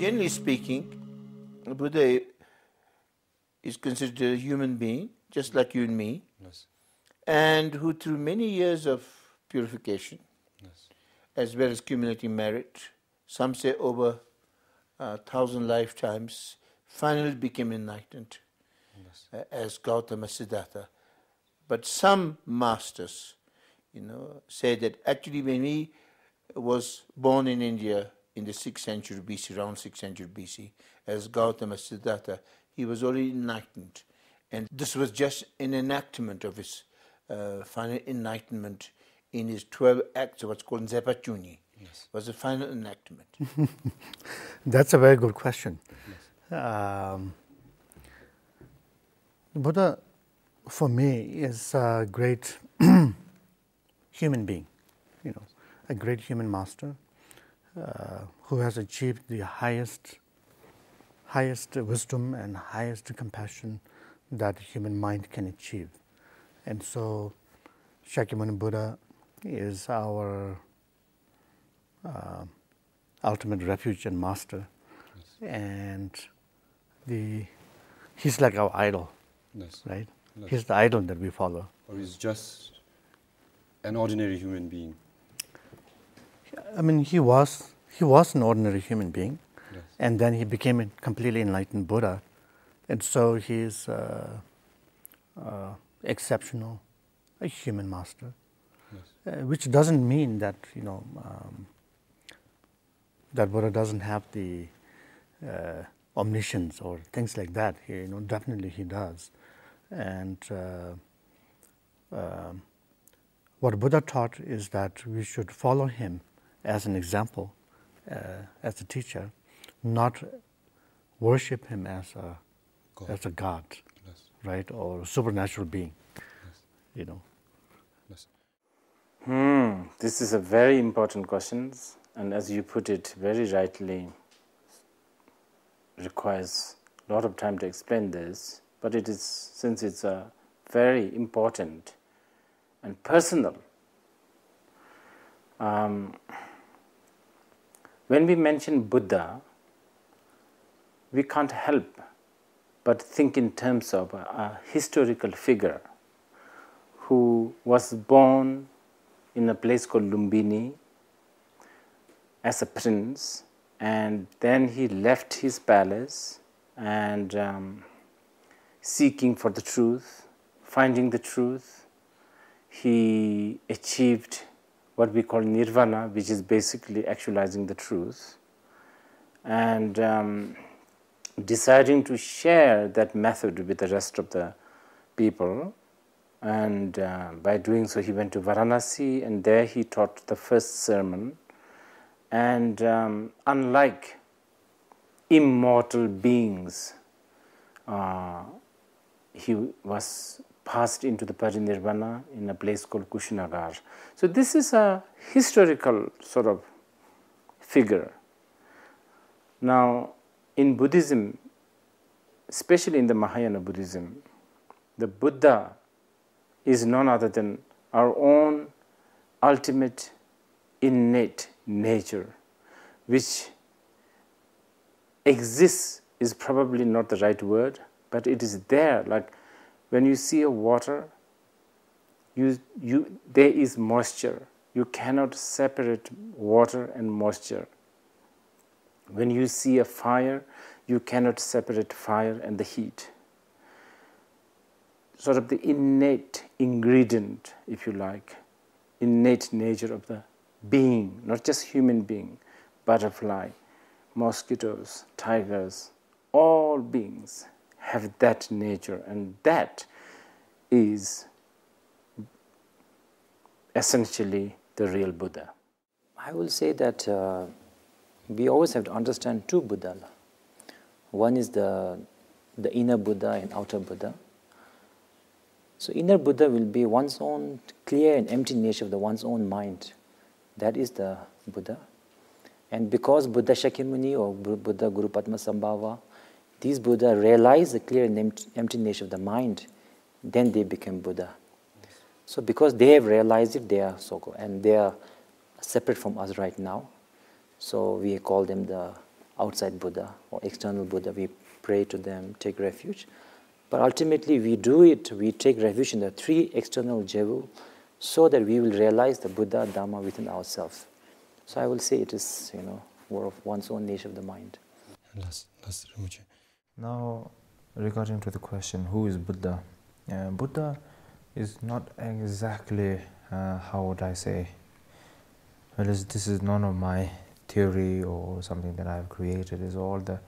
generally speaking, Buddha is considered a human being, just like you and me, Yes. and who through many years of purification, Yes. as well as cumulative merit, some say over 1,000 lifetimes, finally became enlightened, Yes. as Gautama Siddhartha. But some masters, say that actually when he was born in India in the 6th century BC, around 6th century BC, as Gautama Siddhartha, he was already enlightened. And this was just an enactment of his final enlightenment in his 12 acts, what's called Nzepachuni. Yes. Was the final enactment. That's a very good question. Yes. Buddha, for me, is a great human being, a great human master who has achieved the highest wisdom and highest compassion that the human mind can achieve. And so Shakyamuni Buddha is our ultimate refuge and master. Yes. And he's like our idol, Yes. right? Yes. He's the idol that we follow. Or he's just an ordinary human being. I mean, he was an ordinary human being, Yes. and then he became a completely enlightened Buddha, and so he's exceptional, a human master. Yes. Which doesn't mean that that Buddha doesn't have the omniscience or things like that. Definitely he does, and what Buddha taught is that we should follow him as an example, as a teacher, not worship him as a god, Yes. right, or a supernatural being. Yes. Yes. This is a very important question, and as you put it very rightly, requires a lot of time to explain this, but it is, since it's a very important and personal. When we mention Buddha, we can't help but think in terms of a historical figure who was born in a place called Lumbini as a prince, and then he left his palace and seeking for the truth, finding the truth, he achieved what we call nirvana, which is basically actualizing the truth, and deciding to share that method with the rest of the people. And by doing so, he went to Varanasi, and there he taught the first sermon. And unlike immortal beings, he was passed into the parinirvana in a place called Kushinagar. So this is a historical sort of figure. Now, in Buddhism, especially in the Mahayana Buddhism, the Buddha is none other than our own ultimate innate nature, which exists is probably not the right word, but it is there. Like when you see a water, there is moisture. You cannot separate water and moisture. When you see a fire, you cannot separate fire and the heat. Sort of the innate ingredient, if you like, innate nature of the being, not just human being, butterfly, mosquitoes, tigers, all beings have that nature, and that is essentially the real Buddha. I will say that we always have to understand two Buddha. One is the inner Buddha and outer Buddha. So inner Buddha will be one's own clear and empty nature of one's own mind. That is the Buddha. And because Buddha Shakyamuni or Buddha Guru Padmasambhava, these Buddha realize the clear and empty nature of the mind, then they become Buddha. So because they have realized it, they are so, and they are separate from us right now. So we call them the outside Buddha or external Buddha. We pray to them, take refuge. But ultimately we do it, we take refuge in the three external Jevu so that we will realize the Buddha Dharma within ourselves. So I will say it is, more of one's own nature of the mind. Now, regarding to the question, who is Buddha? Buddha is not exactly, how would I say, well, this is none of my theory or something that I've created. It's all the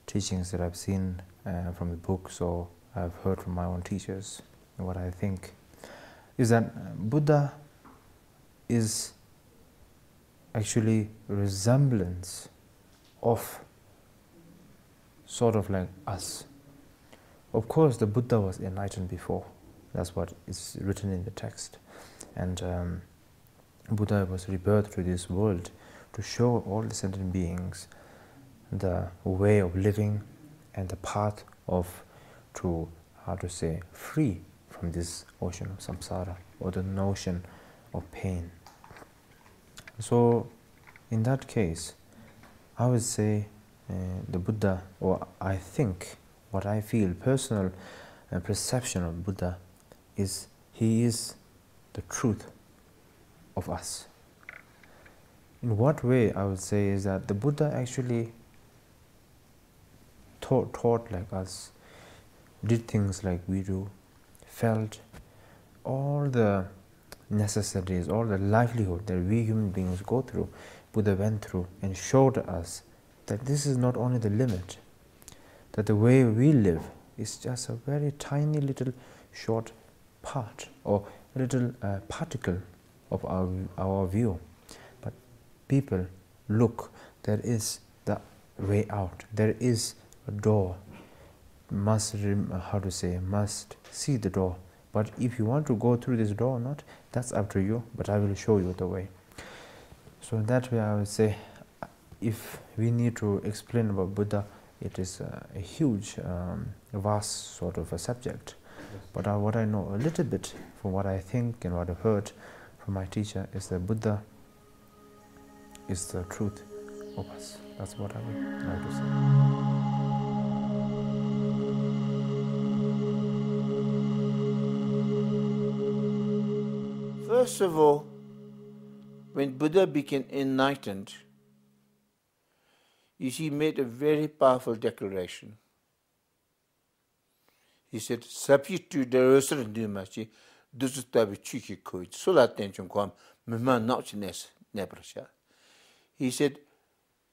teachings that I've seen from the books or I've heard from my own teachers. What I think is that Buddha is actually a resemblance of sort of like us. Of course, the Buddha was enlightened before. That's what is written in the text. And Buddha was rebirthed to this world to show all the sentient beings the way of living and the path of to, free from this ocean of samsara or the notion of pain. So, in that case, I would say the Buddha, or I think, what I feel, personal perception of Buddha is he is the truth of us. In what way I would say is that the Buddha actually taught like us, did things like we do, felt all the necessities, all the livelihood that we human beings go through, Buddha went through and showed us that this is not only the limit, that the way we live is just a very tiny little short part or a little particle of our view. But people look, there is the way out, there is a door, must see the door. But if you want to go through this door or not, that's up to you, but I will show you the way. So in that way I would say, if we need to explain about Buddha, it is a huge, vast sort of a subject. But what I know a little bit from what I think and what I've heard from my teacher is that Buddha is the truth of us. That's what I would like to say. First of all, when Buddha became enlightened, you see, he made a very powerful declaration. He said, "Sapitu derosar dumachi, dusutabi chiki koit, solatenchum kwam, mima nauchines nebrasha." He said,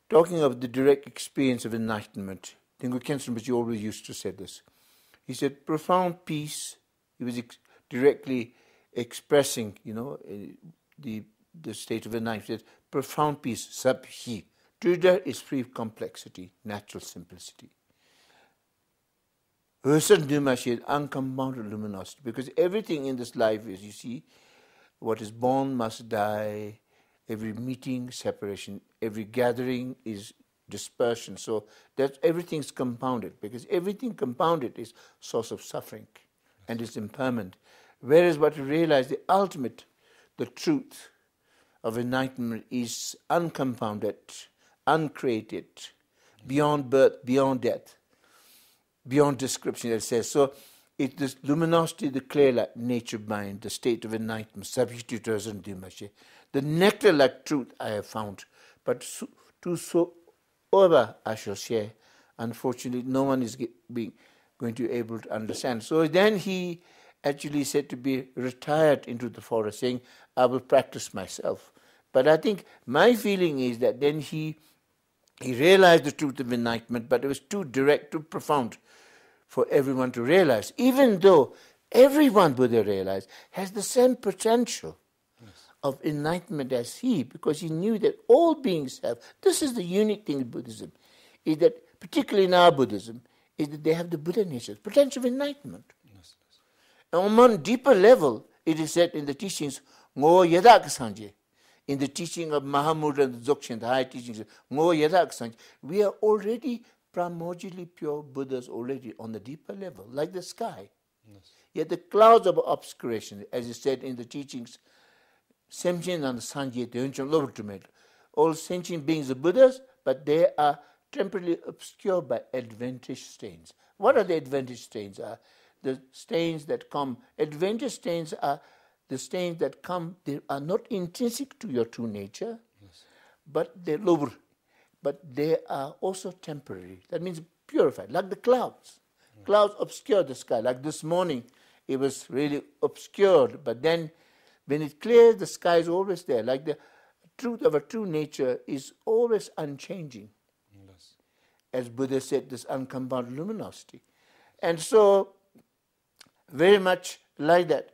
talking of the direct experience of enlightenment, Dingo Kenshin always used to say this. He said, profound peace. He was directly expressing, the state of enlightenment. He said, profound peace, sabhi. Truda is free of complexity, natural simplicity. Uncompounded luminosity, because everything in this life is, you see, what is born must die, every meeting, separation, every gathering is dispersion. So that everything's compounded, because everything compounded is source of suffering and is impermanent. Whereas what you realize, the ultimate, the truth of enlightenment is uncompounded, uncreated, beyond birth, beyond death, beyond description, it says. So it is luminosity, the clear-like nature mind, the state of enlightenment, substitutors and dimashe. The nectar-like truth I have found, but to so over I shall share. Unfortunately, no one is going to be able to understand. So then he actually said to be retired into the forest, saying, I will practice myself. But I think my feeling is that then he realized the truth of enlightenment, but it was too direct, too profound for everyone to realize, even though everyone, Buddha realized, has the same potential of enlightenment as he, because he knew that all beings have. This is the unique thing in Buddhism, is that, particularly in our Buddhism, is that they have the Buddha nature, potential of enlightenment. Yes. And on one deeper level, it is said in the teachings, Ngo Yadak Sanje, in the teaching of Mahamudra and Dzogchen, the high teachings, Ngo Yadak Sanje, we are already primordially pure Buddhas already on the deeper level, like the sky. Yes. Yet the clouds of obscuration, as is said in the teachings, Semchen and Sanje, all sentient beings are Buddhas, but they are temporarily obscured by adventitious stains. What are the adventitious stains? The stains that come. Adventitious stains are the stains that come. They are not intrinsic to your true nature, but they're lower. But they are also temporary. That means purified, like the clouds. Clouds obscure the sky. Like this morning, it was really obscured. But then, when it clears, the sky is always there. Like the truth of a true nature is always unchanging. Yes. As Buddha said, this uncompounded luminosity. And so, very much like that.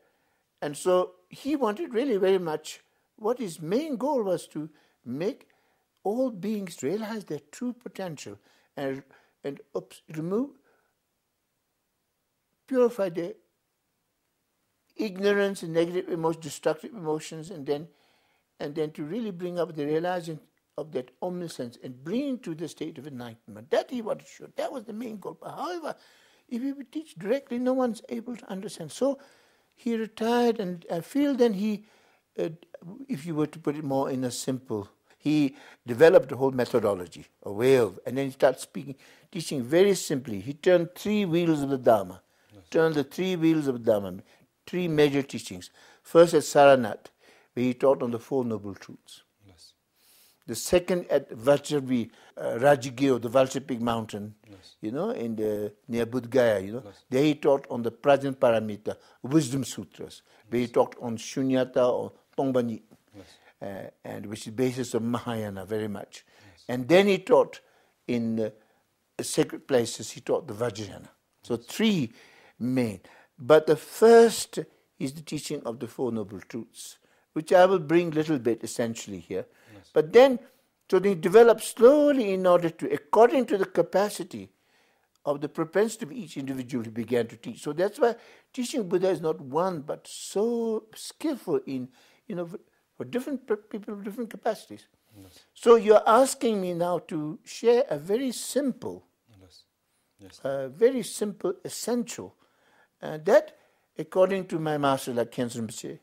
And so, he wanted really very much, what his main goal was to make all beings realize their true potential and remove, purify their ignorance and negative emotions, destructive emotions, and then to really bring up the realization of that omniscience and bring to the state of enlightenment. That he wanted to show. That was the main goal. But however, if he would teach directly, no one's able to understand. So he retired, and I feel then he, if you were to put it more in a simple, he developed a whole methodology, a way of, and then he started teaching very simply. He turned 3 wheels of the Dharma, turned the 3 wheels of the Dharma, 3 major teachings. First at Saranath, where he taught on the 4 Noble Truths. Yes. The second at Vajravi, Rajagir, the Vulture Peak Mountain, you know, near Bodh Gaya, you know. There he taught on the Prajna Paramita, Wisdom Sutras, where he taught on Shunyata or Tongbani. And which is the basis of Mahayana very much. And then he taught in sacred places, he taught the Vajrayana. So 3 main. But the first is the teaching of the 4 Noble Truths, which I will bring a little bit essentially here. But then, so they developed slowly in order to, according to the capacity of the propensity of each individual, he began to teach. So that's why teaching Buddha is not one, but so skillful in, you know, for different people with different capacities. So you're asking me now to share a very simple, very simple essential, that according to my master like Khyentse Rinpoche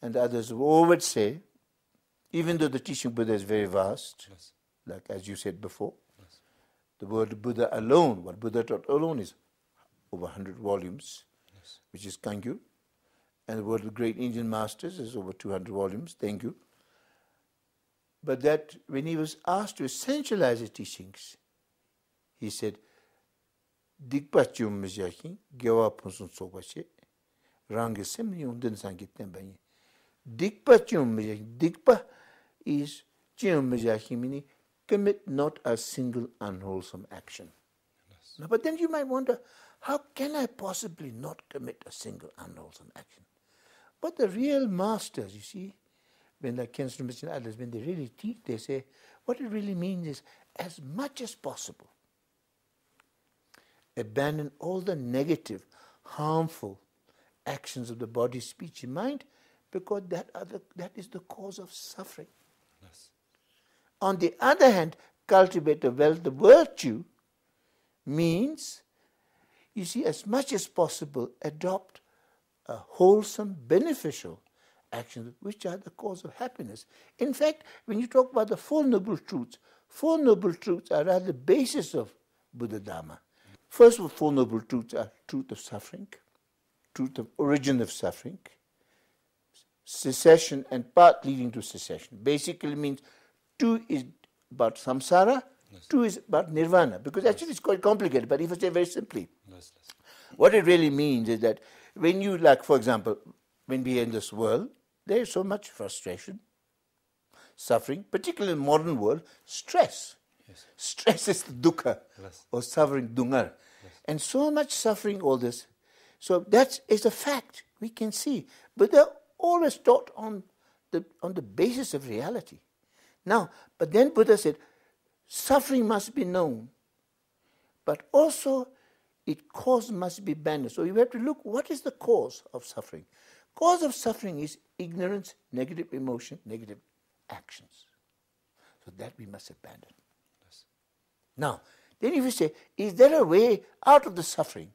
and others who would say, even though the teaching Buddha is very vast, like as you said before, the word Buddha alone, what Buddha taught alone is over 100 volumes, which is Kangyu. And the word of the great Indian masters is over 200 volumes, thank you. But that when he was asked to essentialize his teachings, he said, Dikpa chum mizaki, gyawa punsun sobache, rangi semni undin sangit tembayi. Dikpa chum mizaki, Dikpa is chum mizaki, meaning commit not a single unwholesome action. Now, but then you might wonder, how can I possibly not commit a single unwholesome action? But the real masters, you see, when like Khyentse Rinpoche and others, when they really teach, they say, what it really means is, as much as possible, abandon all the negative, harmful actions of the body, speech, and mind, because that is the cause of suffering. Yes. On the other hand, cultivate the virtue means, you see, as much as possible, adopt a wholesome, beneficial actions, which are the cause of happiness. In fact, when you talk about the 4 Noble Truths are rather the basis of Buddha Dharma. First of all, 4 Noble Truths are truth of suffering, truth of origin of suffering, cessation and path leading to cessation. Basically means 2 is about samsara, 2 is about nirvana, because actually it's quite complicated, but if I say very simply, what it really means is that when you, like, for example, when we are in this world, there is so much frustration, suffering, particularly in the modern world, stress. Yes. Stress is dukkha, or suffering, dungar. Yes. And so much suffering, all this. So that is a fact, we can see. But they're always taught on the basis of reality. Now, but then Buddha said, suffering must be known, but also its cause must be banished. So you have to look, what is the cause of suffering? Cause of suffering is ignorance, negative emotion, negative actions. So that we must abandon. Yes. Now, then if you say, is there a way out of the suffering?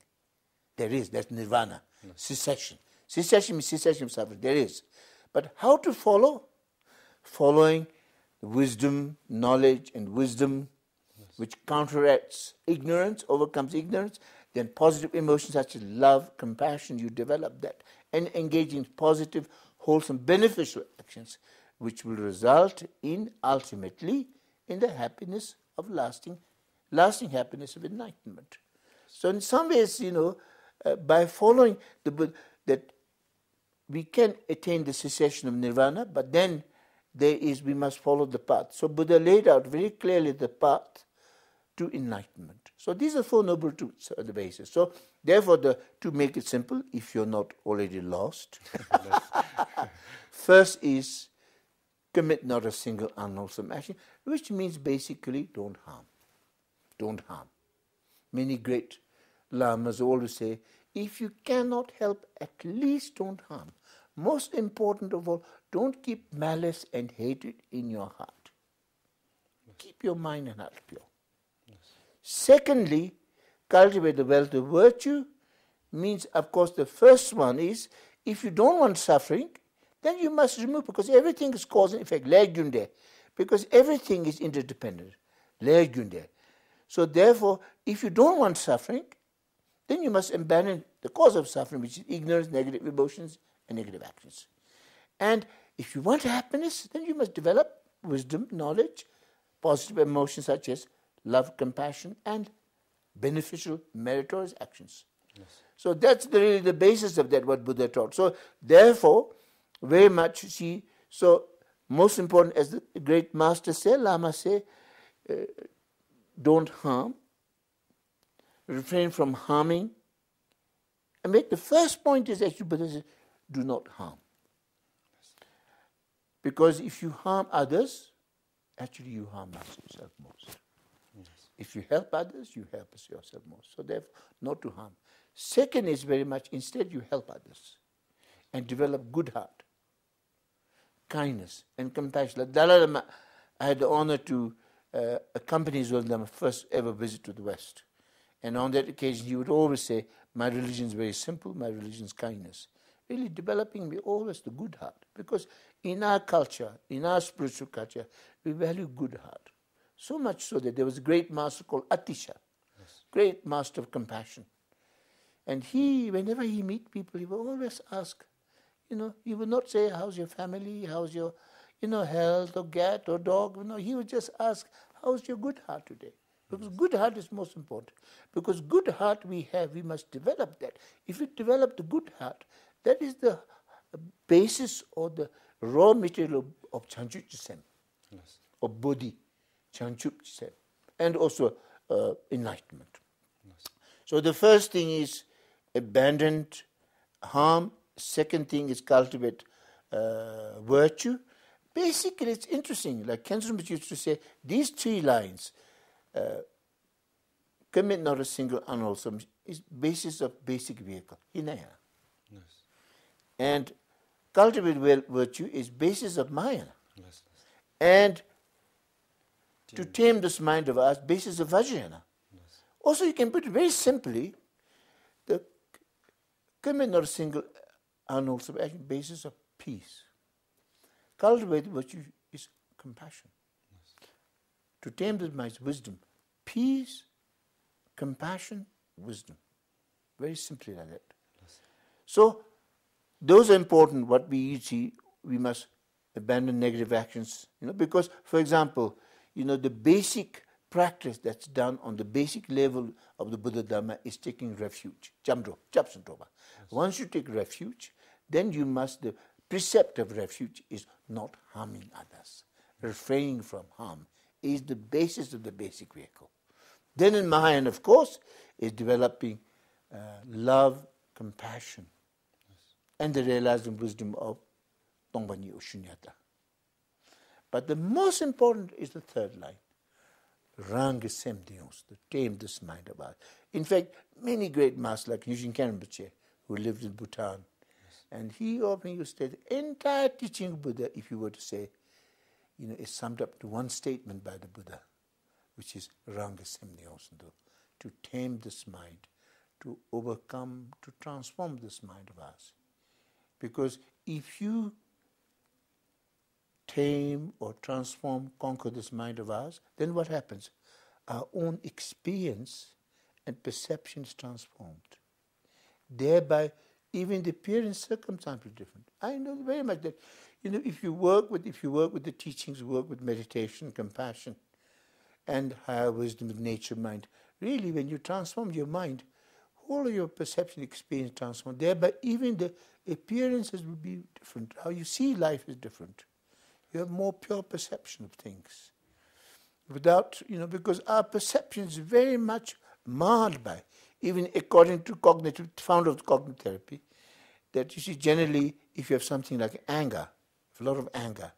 There is, that's nirvana, cessation. Cessation means cessation of suffering, there is. But how to follow? Following wisdom, knowledge and wisdom, which counteracts ignorance, overcomes ignorance. Then positive emotions such as love, compassion, you develop that. And engage in positive, wholesome, beneficial actions, which will result in, ultimately, in the happiness of lasting happiness of enlightenment. So in some ways, by following the Buddha, that we can attain the cessation of nirvana, but then we must follow the path. So Buddha laid out very clearly the path to enlightenment. So these are four noble truths are the basis. So therefore, to make it simple, if you're not already lost, first is commit not a single unwholesome action, which means basically don't harm. Don't harm. Many great lamas always say, if you cannot help, at least don't harm. Most important of all, don't keep malice and hatred in your heart. Yes. Keep your mind and heart pure. Yes. Secondly, cultivate the wealth of virtue. Means, of course, the first one is, if you don't want suffering, then you must remove, because everything is cause and effect. Legunde. Because everything is interdependent. Legunde. So therefore, if you don't want suffering, then you must abandon the cause of suffering, which is ignorance, negative emotions, and negative actions. And if you want happiness, then you must develop wisdom, knowledge, positive emotions such as love, compassion, and beneficial, meritorious actions. Yes. So that's really the basis of that, what Buddha taught. So therefore, very much so most important, as the great master said, Lama say, don't harm, refrain from harming. And the first point is actually Buddha says, do not harm. Because if you harm others, actually you harm yourself most. Yes. If you help others, you help yourself most. So therefore, not to harm. Second is very much, instead you help others and develop good heart, kindness and compassion. Like Dalai Lama, I had the honor to accompany his Lama first ever visit to the West. And on that occasion, he would always say, my religion is very simple, my religion is kindness. Really developing me always the good heart. Because in our culture, in our spiritual culture, we value good heart. So much so that there was a great master called Atisha, great master of compassion. And he, whenever he meet people, he would always ask, he would not say, how's your family, how's your, health, or cat, or dog. He would just ask, how's your good heart today? Because good heart is most important. Because good heart we must develop that. If we develop the good heart, that is the basis or the raw material of Jangchub Shing, yes, or Bodhi, Jangchub Shing, and also enlightenment. Yes. So the first thing is abandon harm. Second thing is cultivate virtue. Basically, it's interesting. Like Kenshin used to say, these 3 lines, commit not a single unwholesome, is basis of basic vehicle, hinaya. Yes. And cultivate virtue is basis of maya. Yes. And to tame this mind of ours, basis of vajrayana. Yes. Also, you can put it very simply, the commit not a single unwholesome action, basis of peace. Cultivate virtue is compassion. Yes. To tame this mind is wisdom. Peace, compassion, wisdom. Very simply like that. Yes. So, those are important. What we see, we must abandon negative actions. Because, for example, the basic practice that's done on the basic level of the Buddha Dharma is taking refuge. Jamdro, Japsantoba. Once you take refuge, then the precept of refuge is not harming others. Refraining from harm is the basis of the basic vehicle. Then in Mahayana, of course, is developing love, compassion, and the realizing wisdom of Tongpanyi or Shunyata. But the most important is the third line. Ranga Semdios, to tame this mind of ours. In fact, many great masters like Yushin Khenpo, who lived in Bhutan, and he often used to say the entire teaching of Buddha, if you were to say, is summed up to one statement by the Buddha, which is Ranga Semdios, to tame this mind, to overcome, to transform this mind of ours. Because if you tame or transform, conquer this mind of ours, then what happens? our own experience and perception is transformed. Thereby, even the appearance circumstance is different. I know very much that, if you work with the teachings, work with meditation, compassion, and higher wisdom of nature, mind, really, when you transform your mind, all of your perception, experience transform. Thereby, even the appearances will be different. How you see life is different. You have more pure perception of things. Without, because our perception is very much marred by, even according to founder of cognitive therapy, that you see generally if you have something like anger, a lot of anger,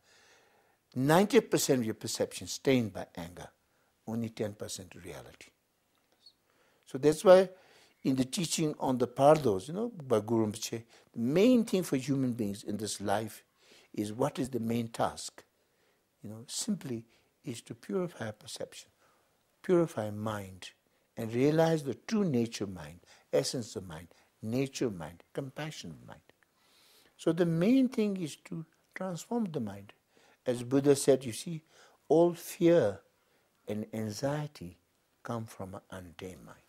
90% of your perception is stained by anger, only 10% reality. So that's why in the teaching on the Pardos, by Guru Rinpoche, the main thing for human beings in this life is what is the main task. Simply is to purify perception, purify mind, and realize the true nature of mind, essence of mind, nature of mind, compassion of mind. So the main thing is to transform the mind. As Buddha said, you see, all fear and anxiety come from an untamed mind.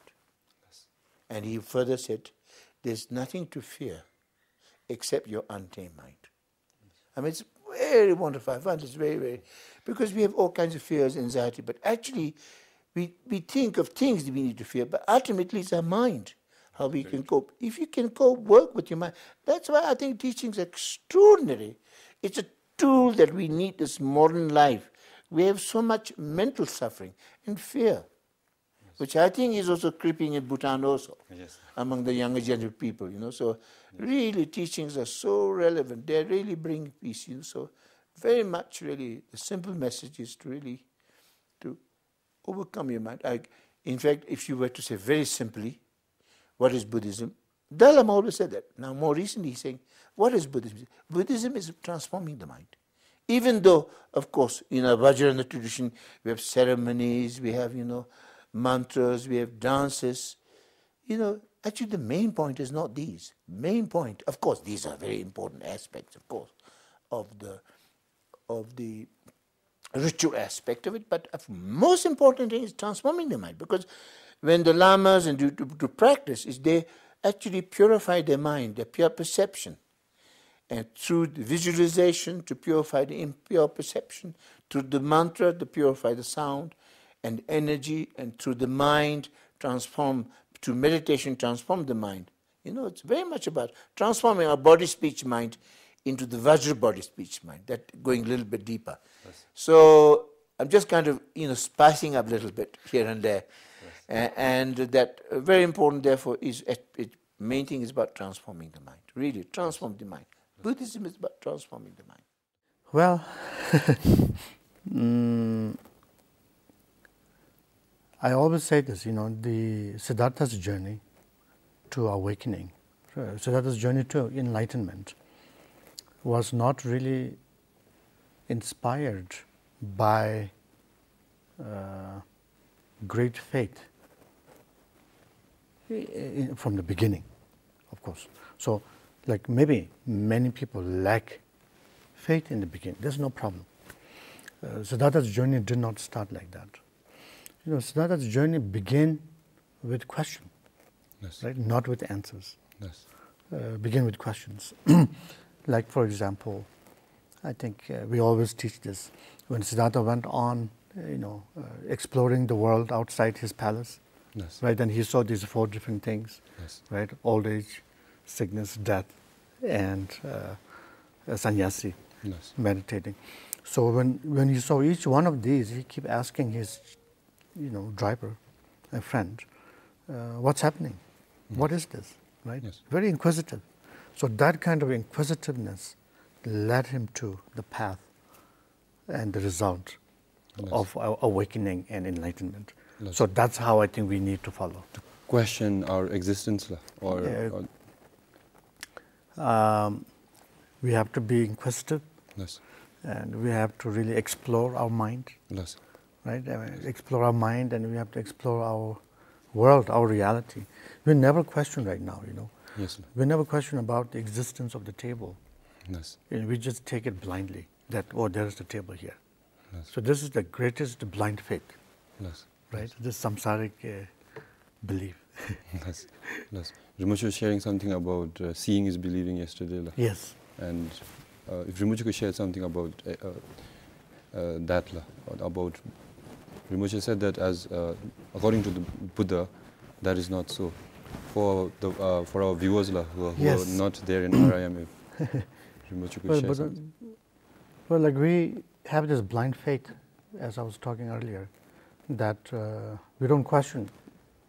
Yes. And he further said, there's nothing to fear except your untamed mind. Yes. I mean, it's very wonderful. I find it's very, very... Because we have all kinds of fears, anxiety, but actually we think of things that we need to fear, but ultimately it's our mind, how we can cope. If you can cope, work with your mind. That's why I think teaching is extraordinary. It's a tool that we need this modern life. We have so much mental suffering and fear, which I think is also creeping in Bhutan also, among the younger generation people, So really teachings are so relevant. They really bring peace, So very much really the simple message is to really to overcome your mind. In fact, if you were to say very simply, what is Buddhism? Dalai Lama always said that. Now more recently he's saying, what is Buddhism? Buddhism is transforming the mind. Even though, of course, in our Vajrayana tradition, we have ceremonies, we have, mantras, we have dances. Actually the main point is not these. Main point, of course, these are very important aspects, of course, of the ritual aspect of it, but the most important thing is transforming the mind. Because when the lamas and do practice, is they actually purify their mind, their pure perception. And through the visualization to purify the impure perception, through the mantra to purify the sound and energy, and through the mind through meditation transform the mind. It's very much about transforming our body, speech, mind into the Vajra body, speech, mind, that going a little bit deeper. Yes. So I'm just kind of, spicing up a little bit here and there. Yes. And that very important, therefore, is main thing is about transforming the mind, really transform the mind. Buddhism is about transforming the mind. Well, I always say this, the Siddhartha's journey to awakening, Siddhartha's journey to enlightenment was not really inspired by great faith from the beginning, of course. So, like maybe many people lack faith in the beginning. There's no problem. Siddhartha's journey did not start like that. Siddhartha's journey began with question, right? Not with answers. Yes. Begin with questions. Like, for example, I think we always teach this. When Siddhartha went on, exploring the world outside his palace, right? And he saw these 4 different things, right? Old age, sickness, death, and sannyasi, meditating. So when he saw each one of these, he kept asking his, driver, a friend, what's happening? What is this? Right? Very inquisitive. So that kind of inquisitiveness led him to the path and the result of awakening and enlightenment. So that's how I think we need to follow. To question our existence, we have to be inquisitive, and we have to really explore our mind. Right? Explore our mind, and we have to explore our world, our reality. We never question right now, We never question about the existence of the table. We just take it blindly, that, there's the table here. So this is the greatest blind faith. right? This samsaric belief. Yes. Rinpoche was sharing something about seeing is believing yesterday. Yes. And if Rinpoche could share something about that, about Rinpoche said that as according to the Buddha, that is not so. For our viewers who are not there in RIM, if Rinpoche could share something. Well, like we have this blind faith, as I was talking earlier, that we don't question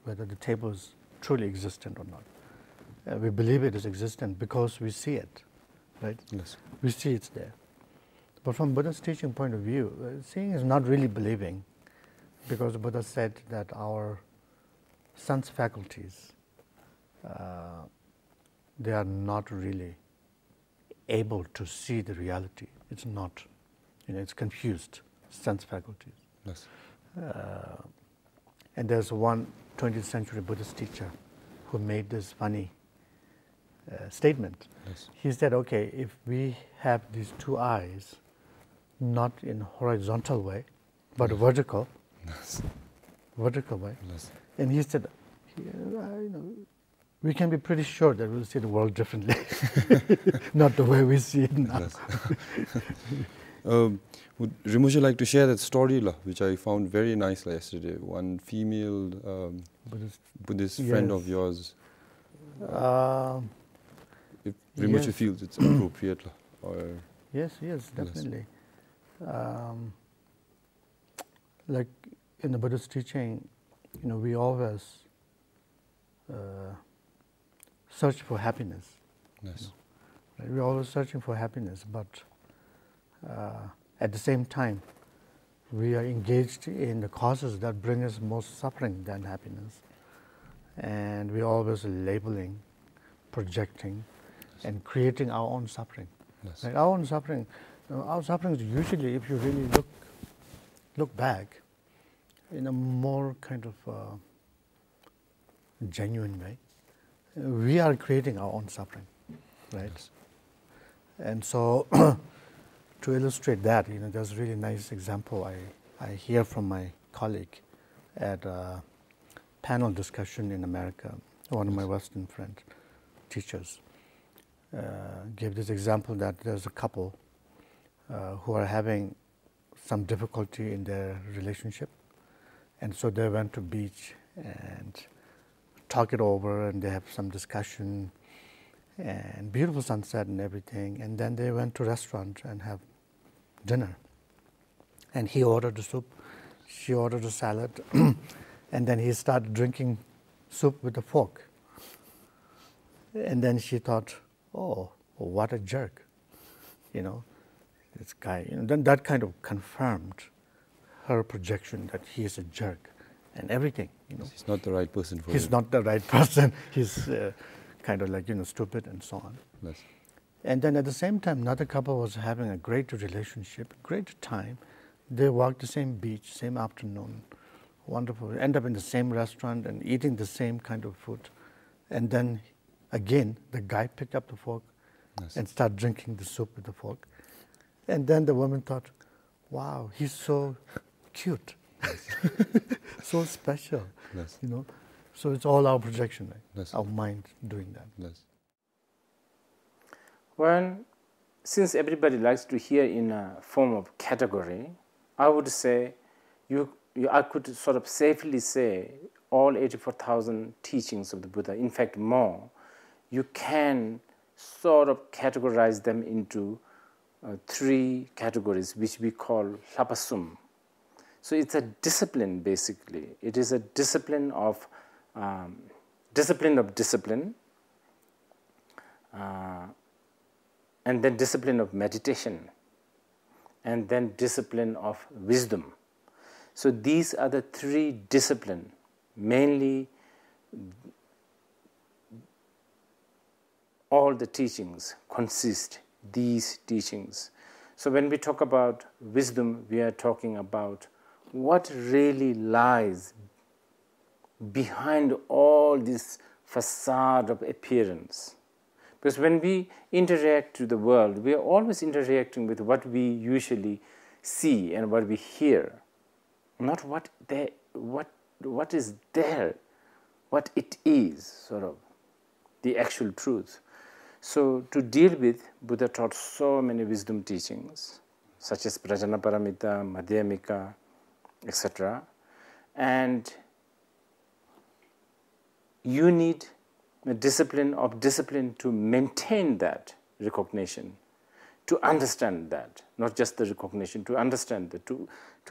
whether the table is truly existent or not. We believe it is existent because we see it, right? Yes. We see it's there. But from Buddha's teaching point of view, seeing is not really believing, because Buddha said that our sense faculties, they are not really able to see the reality. It's not, it's confused, sense faculties. Yes. And there's one 20th century Buddhist teacher who made this funny statement. Yes. He said, okay, if we have these two eyes, not in horizontal way, but vertical, vertical way. Yes. And he said, we can be pretty sure that we'll see the world differently, not the way we see it now. Yes. Would Rinpoche like to share that story, which I found very nice yesterday? One female Buddhist friend of yours. If Rinpoche feels it's appropriate, or yes, definitely. Like in the Buddhist teaching, we always search for happiness. Yes. Right? We're always searching for happiness, but at the same time, we are engaged in the causes that bring us more suffering than happiness. And we're always labeling, projecting, and creating our own suffering. Yes. Right? Our own suffering, our suffering is usually, if you really look back, in a more kind of genuine way, we are creating our own suffering, right? Yes. And so, to illustrate that, there's a really nice example I hear from my colleague at a panel discussion in America. One of my Western friends, teachers, gave this example that there's a couple who are having some difficulty in their relationship, and so they went to beach and talk it over, and they have some discussion, and beautiful sunset and everything, and then they went to restaurant and have dinner. And he ordered the soup, she ordered a salad, and then he started drinking soup with a fork. And then she thought, oh, what a jerk, this guy. Then that kind of confirmed her projection that he is a jerk and everything. He's not the right person for He's you. not the right person. He's kind of like, stupid and so on. Yes. And then at the same time, another couple was having a great relationship, great time. They walked the same beach, same afternoon, wonderful. End up in the same restaurant and eating the same kind of food. And then again, the guy picked up the fork and started drinking the soup with the fork. And then the woman thought, wow, he's so cute, so special, So it's all our projection, right? Our mind doing that. Yes. Well, since everybody likes to hear in a form of category, I would say I could sort of safely say all 84,000 teachings of the Buddha, in fact more, you can sort of categorize them into 3 categories, which we call lapasum. So it's a discipline, basically. It is a discipline of discipline, and then discipline of meditation, and then discipline of wisdom. So these are the 3 disciplines. Mainly, all the teachings consist these teachings. So when we talk about wisdom, we are talking about what really lies behind all this facade of appearance. Because when we interact with the world, we are always interacting with what we usually see and what we hear. not what is there, what it is, sort of, the actual truth. So to deal with, Buddha taught so many wisdom teachings, such as Prajanaparamita, Madhyamika, etc. And you need a discipline to maintain that recognition, to understand that, not just the recognition, to understand that, to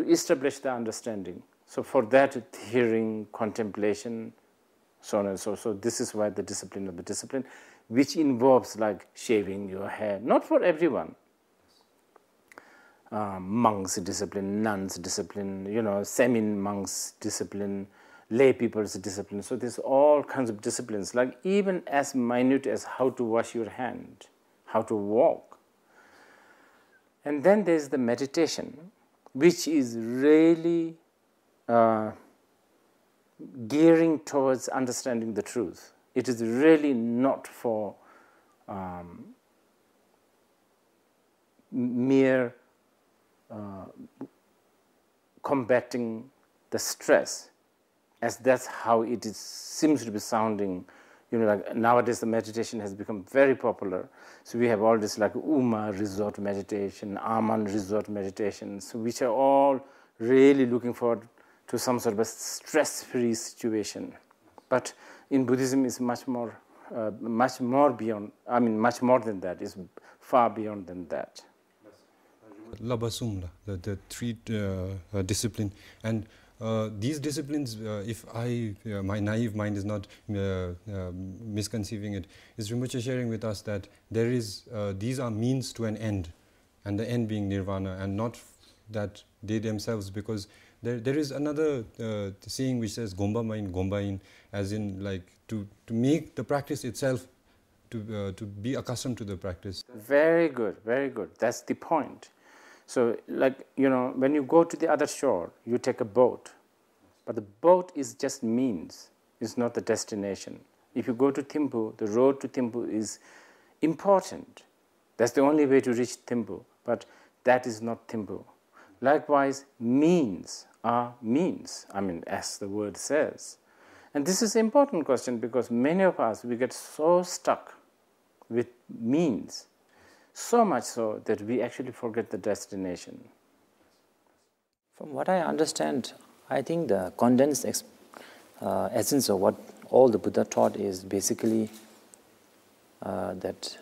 establish the understanding. So for that, hearing, contemplation, so on and so. So this is why the discipline of the discipline, which involves like shaving your hair, not for everyone. Monks' discipline, nuns' discipline, semi-monks' discipline, lay people's discipline. So there's all kinds of disciplines, like even as minute as how to wash your hand, how to walk. And then there's the meditation, which is really gearing towards understanding the truth. It is really not for mere combating the stress, as that's how it seems to be sounding. Like nowadays the meditation has become very popular. So we have all this like Uma resort meditation, Aman resort meditations, which are all really looking forward to some sort of a stress-free situation. But in Buddhism, it's much more beyond. I mean, much more than that. It's far beyond than that. Labasumla, the three discipline, and these disciplines, if my naive mind is not misconceiving it, is Rinpoche sharing with us that there is these are means to an end, and the end being nirvana, and not that they themselves, because there is another saying which says gomba in, as in like to make the practice itself, to be accustomed to the practice. Very good, very good. That's the point. So, like, when you go to the other shore, you take a boat. But the boat is just means. It's not the destination. If you go to Thimphu, the road to Thimphu is important. That's the only way to reach Thimphu. But that is not Thimphu. Likewise, means are means. I mean, as the word says. And this is an important question because many of us, we get so stuck with means. So much so that we actually forget the destination. From what I understand, I think the condensed essence of what all the Buddha taught is basically that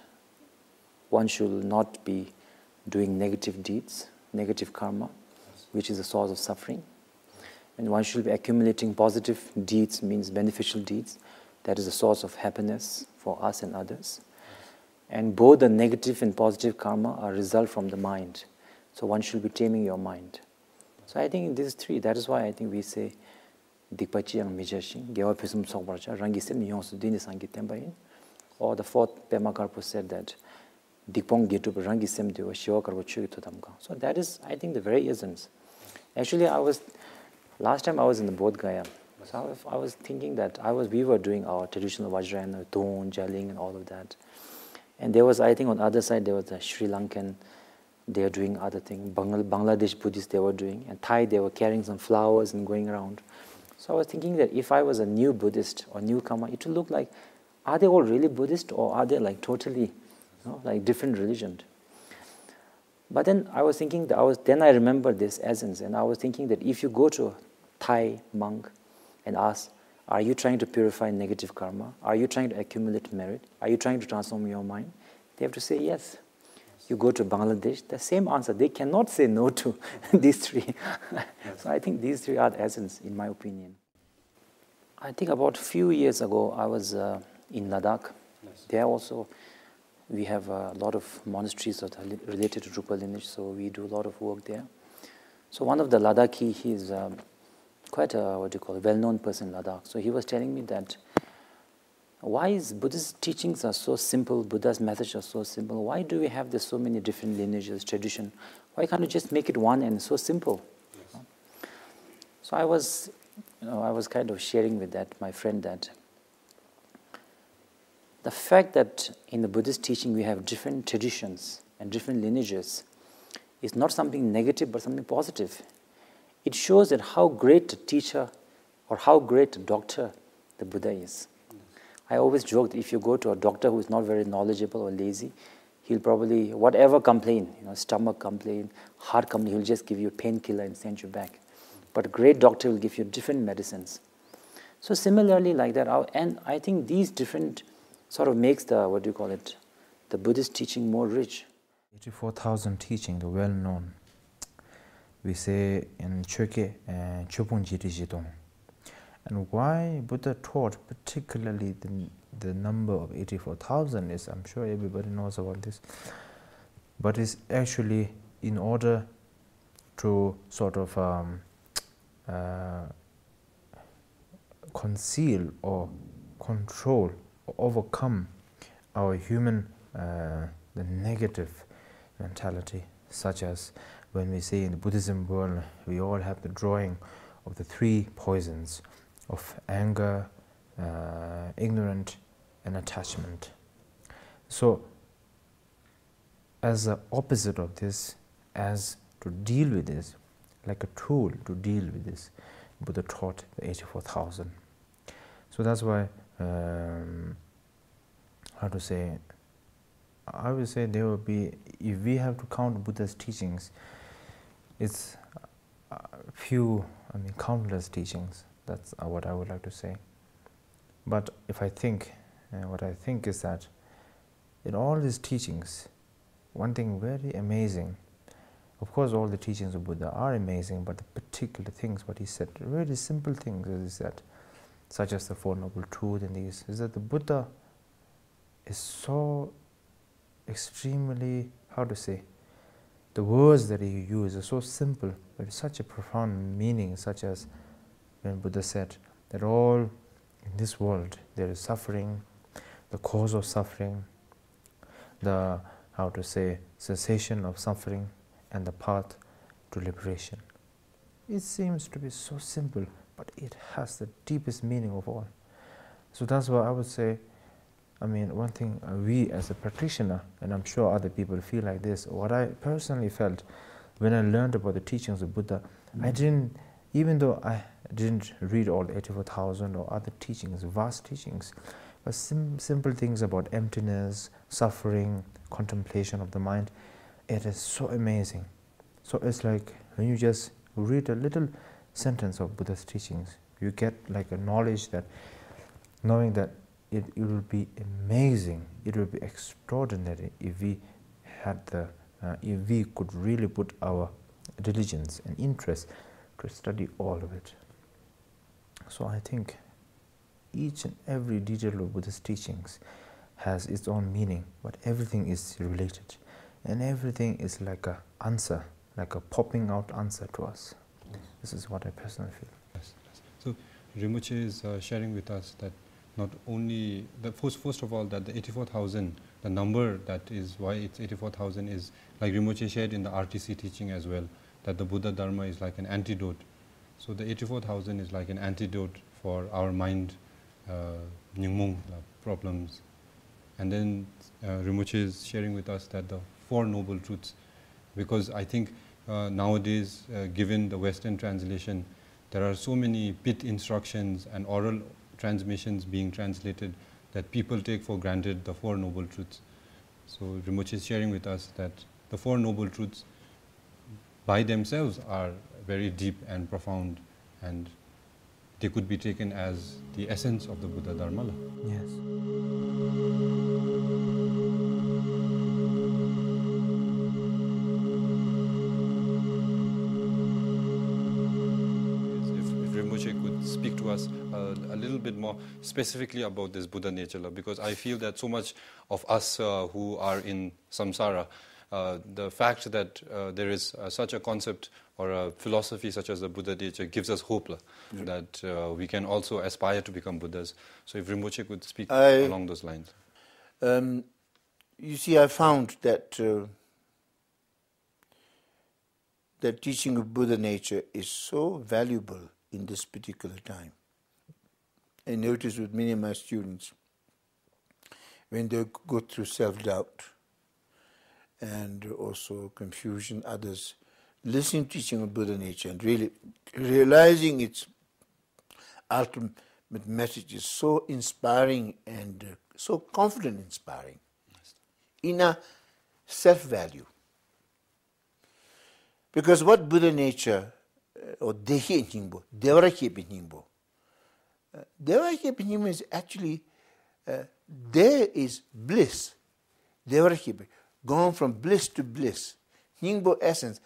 one should not be doing negative deeds, negative karma, which is the source of suffering. And one should be accumulating positive deeds, means beneficial deeds. That is the source of happiness for us and others. And both the negative and positive karma are result from the mind. So one should be taming your mind. So I think in these three, that is why I think we say Dikpachiyang Mijashing, Gyawa Pesum Sokbarcha, Rangisem Yonsu Dini Sangi Tembayin. Or the fourth Pema Karpo said that Dikpong Gitu Rangisem Dewa Shiva Karpo Chugi Tudamga. So that is, I think, the very essence. Actually, last time I was in the Bodh Gaya. So I was thinking that we were doing our traditional Vajrayana, Don, Jaling, and all of that. And there was, I think, on the other side, there was a Sri Lankan, they were doing other things. Bangladesh Buddhists, they were doing. And Thai, they were carrying some flowers and going around. So I was thinking that if I was a new Buddhist or newcomer, it would look like, are they all really Buddhist or are they like totally, like different religion? But then I was thinking, then I remembered this essence, and I was thinking that if you go to a Thai monk and ask, are you trying to purify negative karma? Are you trying to accumulate merit? Are you trying to transform your mind? They have to say yes. You go to Bangladesh, the same answer. They cannot say no to these three. So I think these three are the essence, in my opinion. I think about a few years ago, I was in Ladakh. There also, we have a lot of monasteries that are related to Drupal lineage, so we do a lot of work there. So one of the Ladakhi, he's quite a, well-known person in Ladakh. So he was telling me that why is Buddhist teachings are so simple, Buddha's message are so simple, why do we have so many different lineages, tradition? Why can't we just make it one and so simple? Yes. So I was kind of sharing with my friend that the fact that in the Buddhist teaching we have different traditions and different lineages is not something negative but something positive. it shows that how great a teacher or how great a doctor the Buddha is. I always joke that if you go to a doctor who is not very knowledgeable or lazy, he'll probably, whatever complaint, stomach complaint, heart complaint, he'll just give you a painkiller and send you back. But a great doctor will give you different medicines. So similarly like that, and I think these different sort of makes the Buddhist teaching more rich. 84,000 teaching, the well known. We say in Choke and Chopung Jiri Jidong. And why Buddha taught particularly the number of 84,000 is, I'm sure everybody knows about this, but it's actually in order to sort of conceal or control or overcome our human the negative mentality, such as when we say in the Buddhism world we all have the drawing of the three poisons of anger, ignorance and attachment. So as the opposite of this, as to deal with this, like a tool to deal with this, Buddha taught the 84,000. So that's why, I would say there will be, if we have to count Buddha's teachings, it's countless teachings. That's what I would like to say. But if I think, what I think is that in all these teachings, one thing very amazing, of course all the teachings of Buddha are amazing, but the particular things, what he said, really simple things, as he said, such as the Four Noble Truths and these, is that the Buddha is so extremely, the words that he uses are so simple, but it's such a profound meaning, such as when Buddha said that all in this world there is suffering, the cause of suffering, the cessation of suffering, and the path to liberation. It seems to be so simple, but it has the deepest meaning of all. So that's why I would say, one thing we as a practitioner, and I'm sure other people feel like this, what I personally felt when I learned about the teachings of Buddha, even though I didn't read all 84,000 or other teachings, vast teachings, but simple things about emptiness, suffering, contemplation of the mind, it is so amazing. So it's like when you just read a little sentence of Buddha's teachings, you get like a knowledge that, knowing that it will be amazing, it will be extraordinary if we had if we could really put our diligence and interest to study all of it. So I think each and every detail of Buddha's teachings has its own meaning, but everything is related, and everything is like a answer, like a popping out answer to us. This is what I personally feel. Yes. So Rinpoche is sharing with us that not only, first of all, that the 84,000, the number that is why it's 84,000 is, like Rinpoche shared in the RTC teaching as well, that the Buddha Dharma is like an antidote. So the 84,000 is like an antidote for our mind, nyingmung, problems. And then Rinpoche is sharing with us that the Four Noble Truths, because I think nowadays, given the Western translation, there are so many pit instructions and oral transmissions being translated that people take for granted the Four Noble Truths. So Rinpoche is sharing with us that the Four Noble Truths by themselves are very deep and profound, and they could be taken as the essence of the Buddha Dharma. Yes. If Rinpoche could speak to us a little bit more specifically about this Buddha nature, because I feel that so much of us who are in samsara, the fact that there is such a concept or a philosophy such as the Buddha nature gives us hope that we can also aspire to become Buddhas. So if Rinpoche could speak along those lines. You see, I found that the teaching of Buddha nature is so valuable in this particular time. I notice with many of my students, when they go through self-doubt and also confusion, others, listening to teaching of Buddha nature and really realizing its ultimate message is so inspiring and so confident inspiring in a self-value. Because what Buddha nature, or Dehi Nyingbo, Devaraki Nyingbo, Devaraki Nyingbo is actually, there is bliss. Devaraki, gone from bliss to bliss. Nyingbo essence,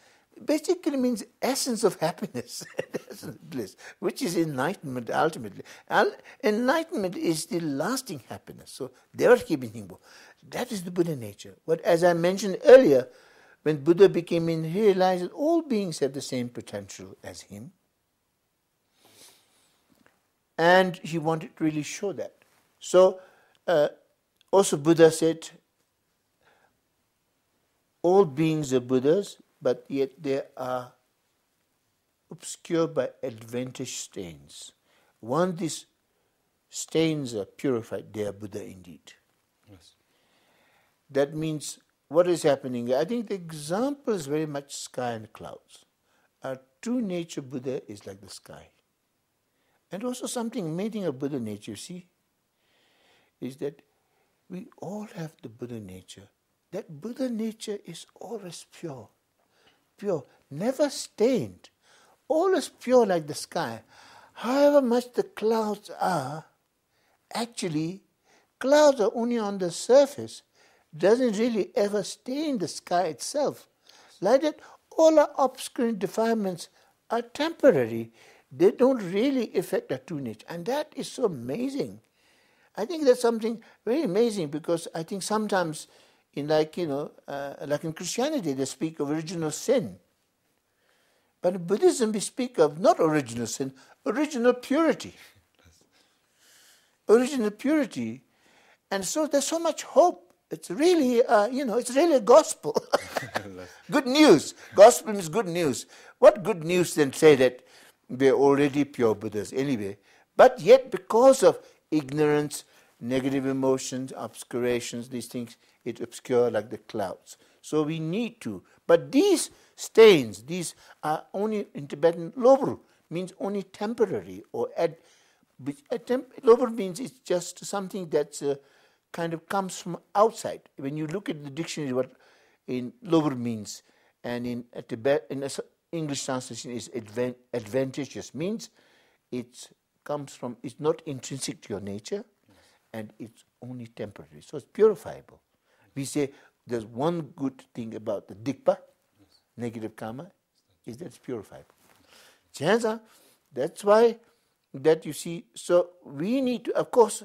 basically means essence of happiness, essence of bliss, which is enlightenment ultimately. Enlightenment is the lasting happiness. So, Devaraki Nyingbo, that is the Buddha nature. But as I mentioned earlier, when Buddha became in, he realized that all beings have the same potential as him. And he wanted to really show that. So, also Buddha said, all beings are Buddhas, but yet they are obscured by advantage stains. Once these stains are purified, they are Buddha indeed. Yes. That means, what is happening? I think the example is very much sky and clouds. Our true nature Buddha is like the sky. And also something amazing of Buddha nature, see, is that we all have the Buddha nature. That Buddha nature is always pure, never stained, always pure like the sky. However much the clouds are, actually, clouds are only on the surface, doesn't really ever stain the sky itself. Like that, all our obscuring defilements are temporary. They don't really affect our true nature. And that is so amazing. I think that's something very amazing, because I think sometimes in like in Christianity they speak of original sin. But in Buddhism we speak of not original sin, original purity. Original purity. And so there's so much hope. It's really, it's really a gospel. Good news. Gospel means good news. What good news then say that we're already pure Buddhas anyway, but yet because of ignorance, negative emotions, obscurations, these things, it obscure like the clouds. So we need to. But these stains, these are only, in Tibetan, lobru means only temporary, or lobru means it's just something that's kind of comes from outside. When you look at the dictionary, what in lobru means, and in Tibet, in English translation is advantageous, means it comes from, it's not intrinsic to your nature, and it's only temporary. So it's purifiable. We say there's one good thing about the dikpa, negative karma, is that it's purifiable. Chansa, that's why that you see, so we need to, of course,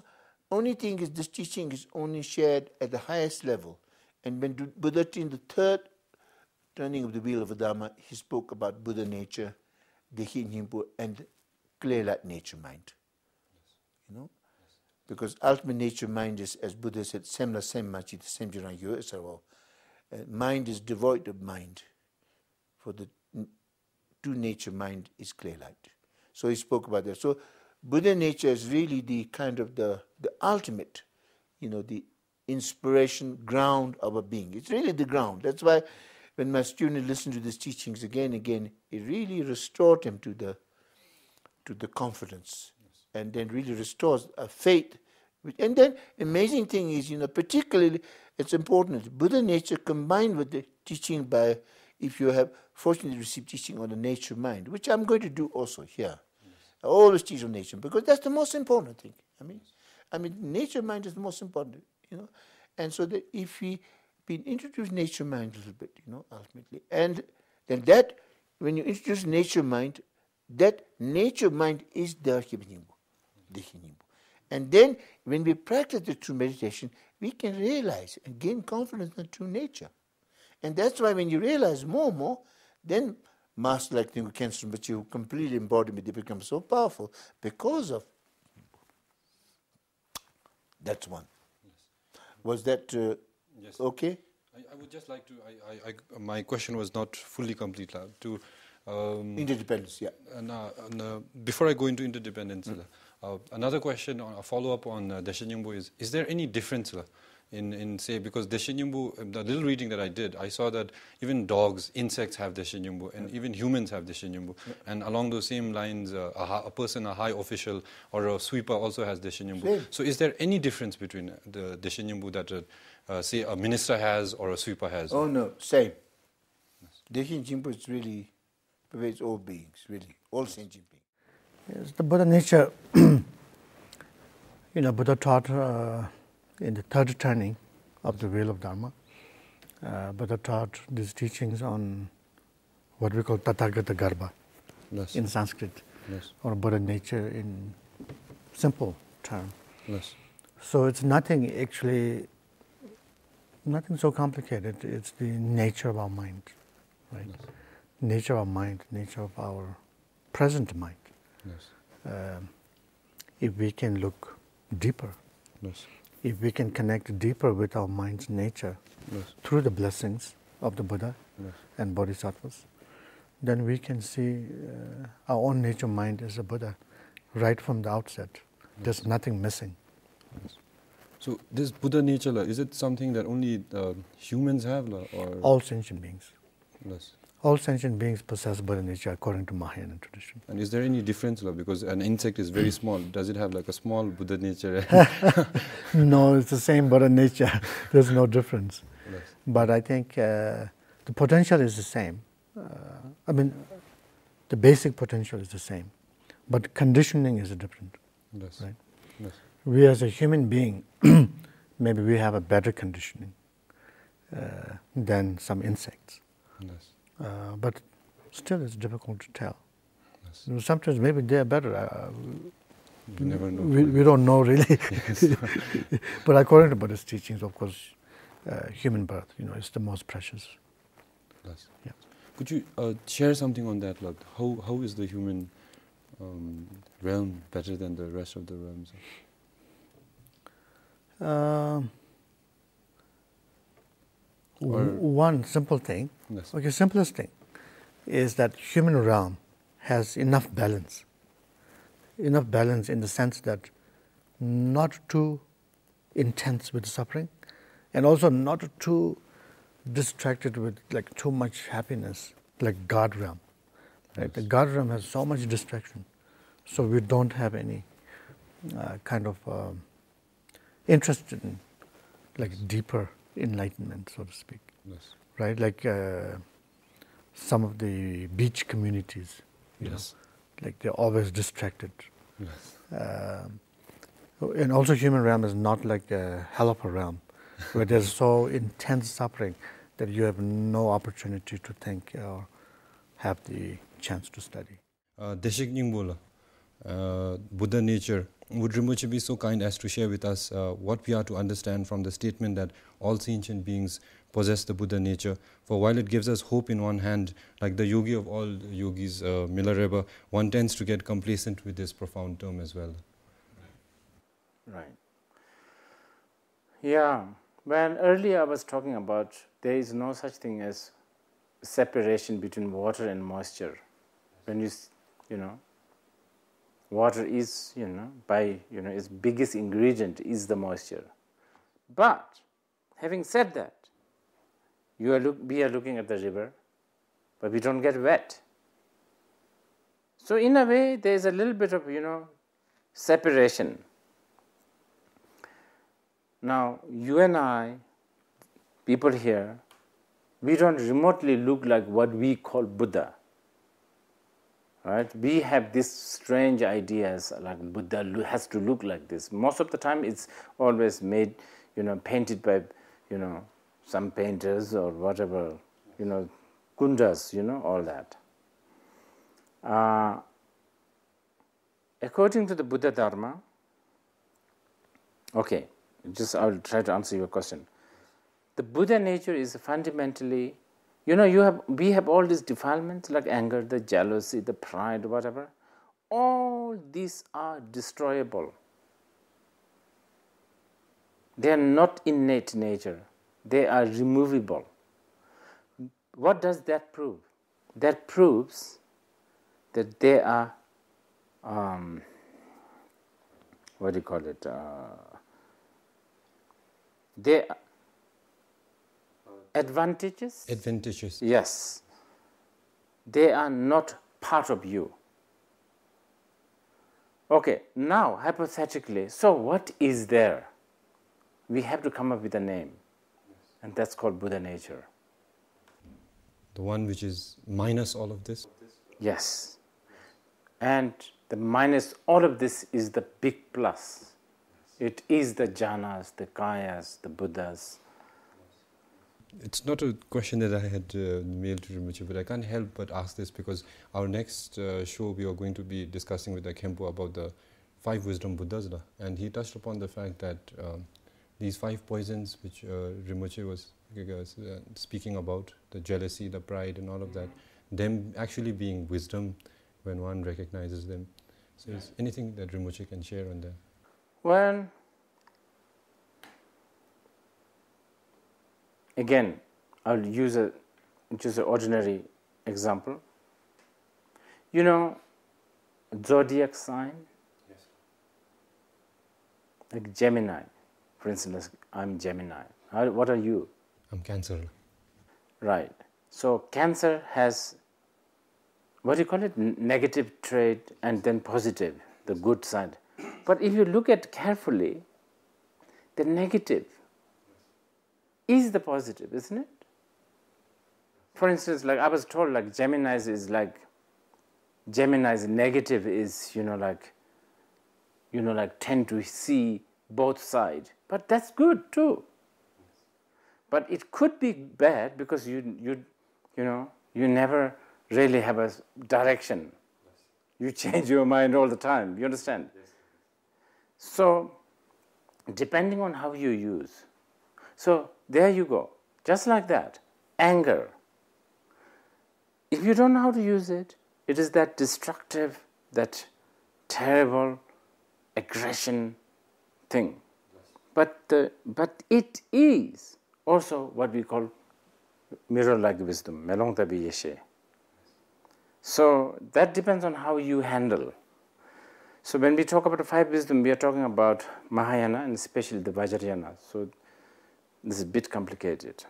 only thing is this teaching is only shared at the highest level. And when Buddha in the third turning of the wheel of the Dharma, he spoke about Buddha nature, Dehi Nyingpo, and clear light nature mind. You know? Because ultimate nature mind is, as Buddha said, semla semmachi, the same jiran yoesaro. Mind is devoid of mind. For the true nature mind is clear light. So he spoke about that. So Buddha nature is really the kind of the ultimate, the inspiration ground of a being. It's really the ground. That's why when my student listened to these teachings again and again, it really restored him to the confidence, and then really restores a faith. And then amazing thing is, particularly it's important, Buddha nature combined with the teaching by, if you have fortunately received teaching on the nature mind, which I'm going to do also here. I always teach on nature, because that's the most important thing. I mean, nature mind is the most important, And so that if we been introduced nature mind a little bit, ultimately, and then that, when you introduce nature mind, that nature mind is the Dehi. And then when we practice the true meditation, we can realize and gain confidence in true nature. And that's why when you realize more and more, then Master like Ningu Khenchen Rinpoche, who completely embodied it, they become so powerful because of. That's one. Yes. Was that yes. Okay? I would just like to. My question was not fully complete. To interdependence, yeah. Before I go into interdependence, another question, a follow-up on Deshe Nyingbo is there any difference in say, because Deshinyumbu, the little reading that I did, I saw that even dogs, insects have Deshinyumbu, and even humans have Deshinyumbu. And along those same lines, a person, a high official or a sweeper also has Deshinyumbu. So is there any difference between the Deshinyumbu that, say, a minister has or a sweeper has? Oh no, same. Deshinyumbu is really pervades all beings, really, all sentient beings. Yes, the Buddha nature, Buddha taught in the third turning of the wheel of Dharma. Buddha taught these teachings on what we call Tathagata Garbha in Sanskrit, or Buddha nature in simple term. So it's nothing so complicated. It's the nature of our mind, right? Nature of our mind, nature of our present mind. If we can look deeper, if we can connect deeper with our mind's nature through the blessings of the Buddha and Bodhisattvas, then we can see our own nature mind as a Buddha right from the outset. There's nothing missing. So this Buddha nature, is it something that only humans have? Or all sentient beings. All sentient beings possess Buddha nature according to Mahayana tradition. And is there any difference, because an insect is very small? Does it have like a small Buddha nature? No, it's the same Buddha nature. There's no difference. But I think the potential is the same. The basic potential is the same, but conditioning is different. Right? We as a human being, maybe we have a better conditioning than some insects. But still it's difficult to tell. Sometimes maybe they're better. You never know. We don't know really. But according to Buddhist teachings, of course, human birth, is the most precious. Yeah. Could you share something on that? Like how is the human realm better than the rest of the realms? One simple thing, simplest thing, is that human realm has enough balance in the sense that not too intense with suffering, and also not too distracted with too much happiness, like God realm. Right? The God realm has so much distraction, so we don't have any kind of interest in deeper enlightenment, so to speak. Right? Like some of the beach communities, they're always distracted. And also human realm is not like a hell of a realm, where there's so intense suffering that you have no opportunity to think or have the chance to study. Deshik Nyingbola, Buddha nature. Would Rinpoche be so kind as to share with us what we are to understand from the statement that all sentient beings possess the Buddha nature? For while it gives us hope in one hand, like the yogi of all yogis, Milarepa, one tends to get complacent with this profound term as well. Right. Yeah. When earlier I was talking about there is no such thing as separation between water and moisture. When water is, its biggest ingredient is the moisture. But having said that, we are looking at the river, but we don't get wet. So in a way, there is a little bit of, separation. Now, you and I, people here, we don't remotely look like what we call Buddha. Right? We have these strange ideas like Buddha has to look like this. Most of the time it's always made, painted by, some painters or whatever, kundas, all that. According to the Buddha Dharma, I'll try to answer your question. The Buddha nature is fundamentally, we have all these defilements like anger, the jealousy, the pride, whatever. All these are destroyable. They are not innate nature. They are removable. What does that prove? That proves that they are, They advantages? Advantageous. Yes. They are not part of you. Okay, now hypothetically, so what is there? We have to come up with a name, and that's called Buddha nature. The one which is minus all of this? Yes. And the minus all of this is the big plus. It is the jhanas, the kayas, the Buddhas. It's not a question that I had mailed to Rinpoche, but I can't help but ask this because our next show we are going to be discussing with Khenpo about the 5 wisdom Buddhas, and he touched upon the fact that these 5 poisons which Rinpoche was speaking about, the jealousy, the pride and all of that, them actually being wisdom when one recognizes them. So is anything that Rinpoche can share on that? Well, again, I'll use just an ordinary example. You know, zodiac sign? Yes. Like Gemini, for instance, I'm Gemini. What are you? I'm Cancer. Right. So Cancer has, what do you call it? Negative trait and then positive, the good side. But if you look at carefully, the negative is the positive, isn't it? For instance, like I was told, like Gemini's negative is, tend to see both sides. But that's good too. But it could be bad because you never really have a direction. You change your mind all the time. You understand? So, depending on how you use. So, there you go. Just like that. Anger. If you don't know how to use it, it is that destructive, that terrible aggression thing. But it is also what we call mirror-like wisdom, melongta biyeshe. So that depends on how you handle. So when we talk about the 5 wisdom, we are talking about Mahayana and especially the Vajrayana. So this is a bit complicated.